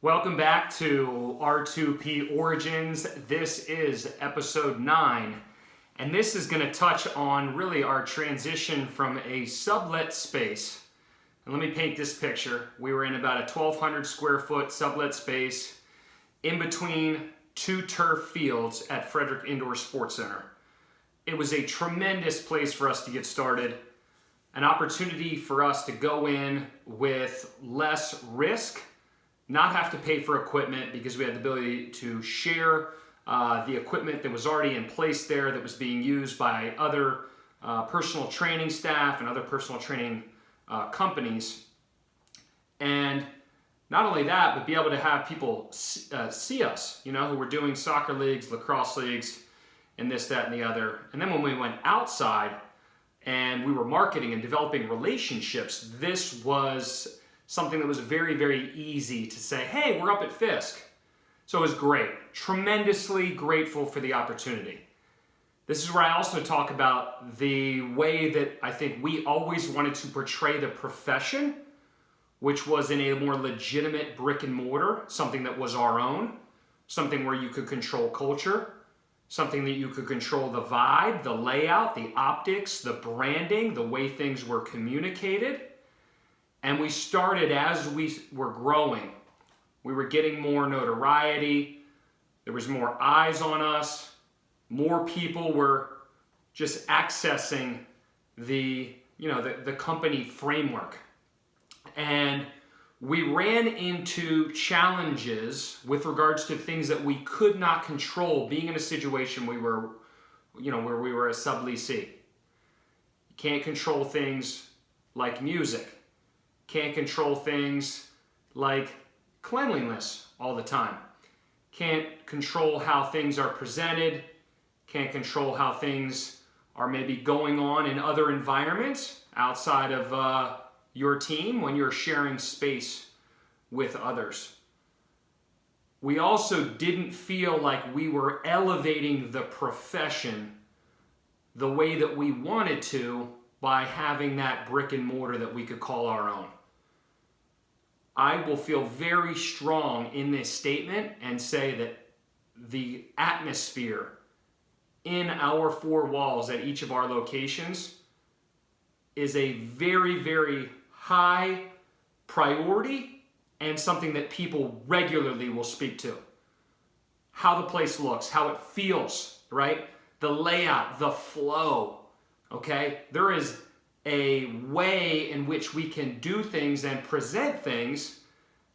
Welcome back to R2P Origins. This is episode 9, and this is going to touch on really our transition from a sublet space. And let me paint this picture. We were in about a 1,200 square foot sublet space in between two turf fields at Frederick Indoor Sports Center. It was a tremendous place for us to get started, an opportunity for us to go in with less risk, not have to pay for equipment because we had the ability to share the equipment that was already in place there that was being used by other personal training staff and other personal training companies. And not only that, but be able to have people see us, who were doing soccer leagues, lacrosse leagues, and this, that, and the other. And then when we went outside and we were marketing and developing relationships, this was something that was very, very easy to say, hey, we're up at Fisk. So it was great. Tremendously grateful for the opportunity. This is where I also talk about the way that I think we always wanted to portray the profession, which was in a more legitimate brick and mortar, something that was our own, something where you could control culture, something that you could control the vibe, the layout, the optics, the branding, the way things were communicated. And we started as we were growing. We were getting more notoriety. There was more eyes on us. More people were just accessing the company framework. And we ran into challenges with regards to things that we could not control, being in a situation where we were a sub-leasee. You can't control things like music. Can't control things like cleanliness all the time. Can't control how things are presented. Can't control how things are maybe going on in other environments outside of your team when you're sharing space with others. We also didn't feel like we were elevating the profession the way that we wanted to by having that brick and mortar that we could call our own. I will feel very strong in this statement and say that the atmosphere in our four walls at each of our locations is a very, very high priority and something that people regularly will speak to. How the place looks, how it feels, right? The layout, the flow, okay? There is a way in which we can do things and present things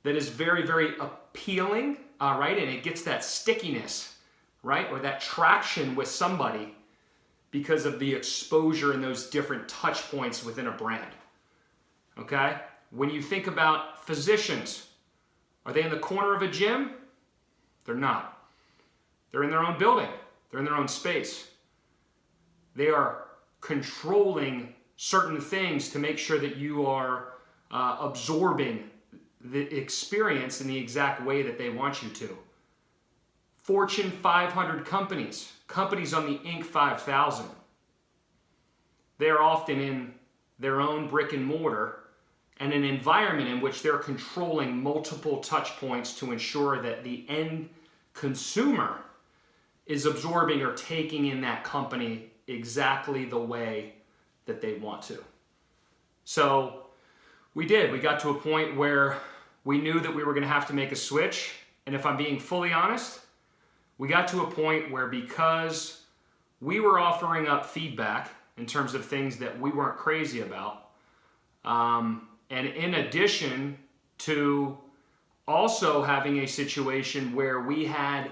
that is very, very appealing, right? And it gets that stickiness, right? Or that traction with somebody because of the exposure and those different touch points within a brand, okay? When you think about physicians, are they in the corner of a gym? They're not. They're in their own building. They're in their own space. They are controlling certain things to make sure that you are absorbing the experience in the exact way that they want you to. Fortune 500 companies on the Inc. 5000, they're often in their own brick and mortar and an environment in which they're controlling multiple touch points to ensure that the end consumer is absorbing or taking in that company exactly the way that they want to. So we got to a point where we knew that we were going to have to make a switch. And if I'm being fully honest, we got to a point where because we were offering up feedback in terms of things that we weren't crazy about, and in addition to also having a situation where we had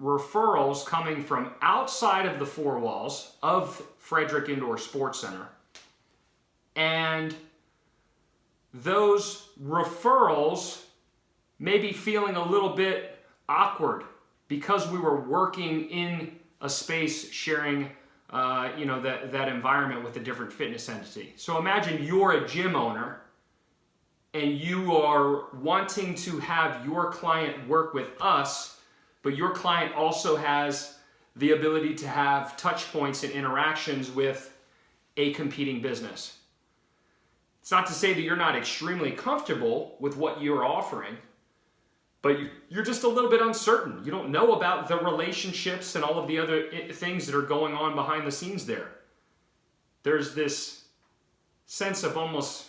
referrals coming from outside of the four walls of Frederick Indoor Sports Center. And those referrals may be feeling a little bit awkward because we were working in a space sharing that environment with a different fitness entity. So imagine you're a gym owner and you are wanting to have your client work with us, but your client also has the ability to have touch points and interactions with a competing business. It's not to say that you're not extremely comfortable with what you're offering, but you're just a little bit uncertain. You don't know about the relationships and all of the other things that are going on behind the scenes there. There's this sense of almost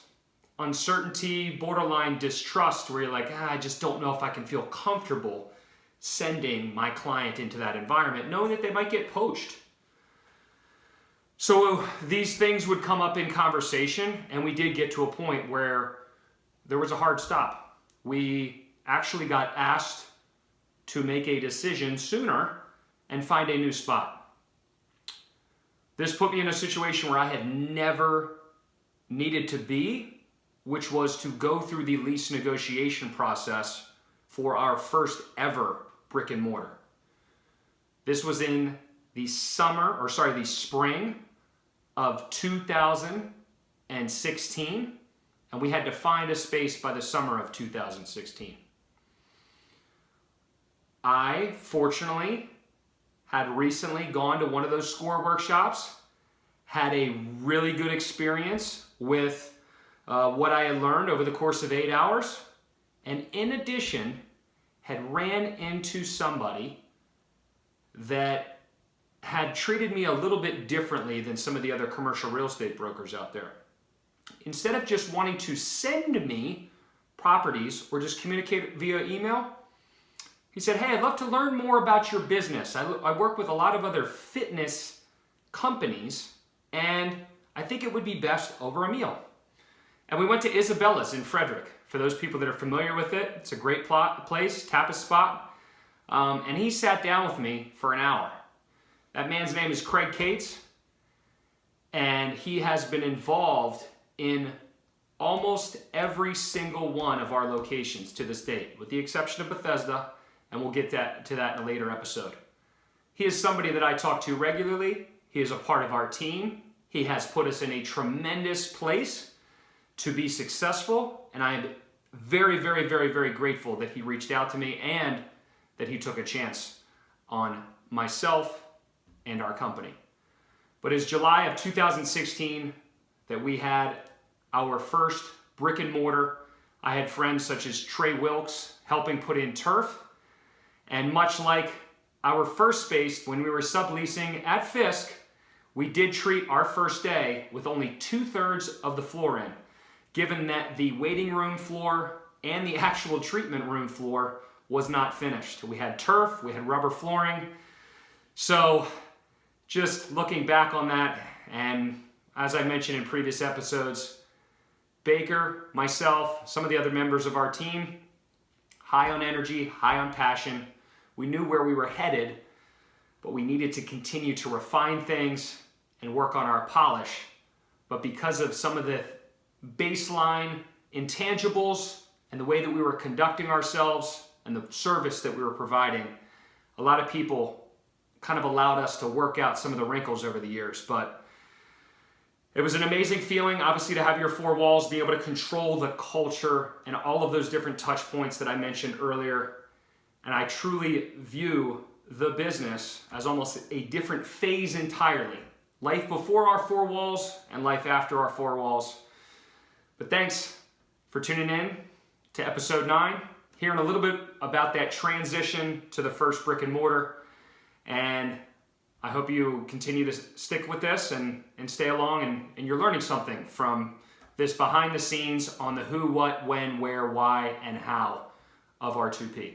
uncertainty, borderline distrust, where you're like, I just don't know if I can feel comfortable sending my client into that environment, knowing that they might get poached. So these things would come up in conversation, and we did get to a point where there was a hard stop. We actually got asked to make a decision sooner and find a new spot. This put me in a situation where I had never needed to be, which was to go through the lease negotiation process for our first ever brick and mortar. This was in the spring of 2016, and we had to find a space by the summer of 2016. I, fortunately, had recently gone to one of those SCORE workshops, had a really good experience with what I had learned over the course of 8 hours, and in addition, had ran into somebody that had treated me a little bit differently than some of the other commercial real estate brokers out there. Instead of just wanting to send me properties or just communicate via email, he said, hey, I'd love to learn more about your business. I work with a lot of other fitness companies, and I think it would be best over a meal. And we went to Isabella's in Frederick. For those people that are familiar with it, it's a great place, tapas spot. And he sat down with me for an hour. That man's name is Craig Cates, and he has been involved in almost every single one of our locations to this date, with the exception of Bethesda, and we'll get to that in a later episode. He is somebody that I talk to regularly. He is a part of our team. He has put us in a tremendous place to be successful, and I am very, very, very, very grateful that he reached out to me and that he took a chance on myself and our company. But it's July of 2016 that we had our first brick and mortar. I had friends such as Trey Wilkes helping put in turf, and much like our first space when we were subleasing at Fisk, we did treat our first day with only 2/3 of the floor in, given that the waiting room floor and the actual treatment room floor was not finished. We had turf, we had rubber flooring. So just looking back on that, and as I mentioned in previous episodes, Baker, myself, some of the other members of our team, high on energy, high on passion. We knew where we were headed, but we needed to continue to refine things and work on our polish. But because of some of the baseline intangibles and the way that we were conducting ourselves and the service that we were providing, a lot of people kind of allowed us to work out some of the wrinkles over the years. But it was an amazing feeling, obviously, to have your four walls, be able to control the culture and all of those different touch points that I mentioned earlier. And I truly view the business as almost a different phase entirely. Life before our four walls and life after our four walls. But thanks for tuning in to episode 9, hearing a little bit about that transition to the first brick and mortar. And I hope you continue to stick with this and stay along, and you're learning something from this behind the scenes on the who, what, when, where, why, and how of R2P.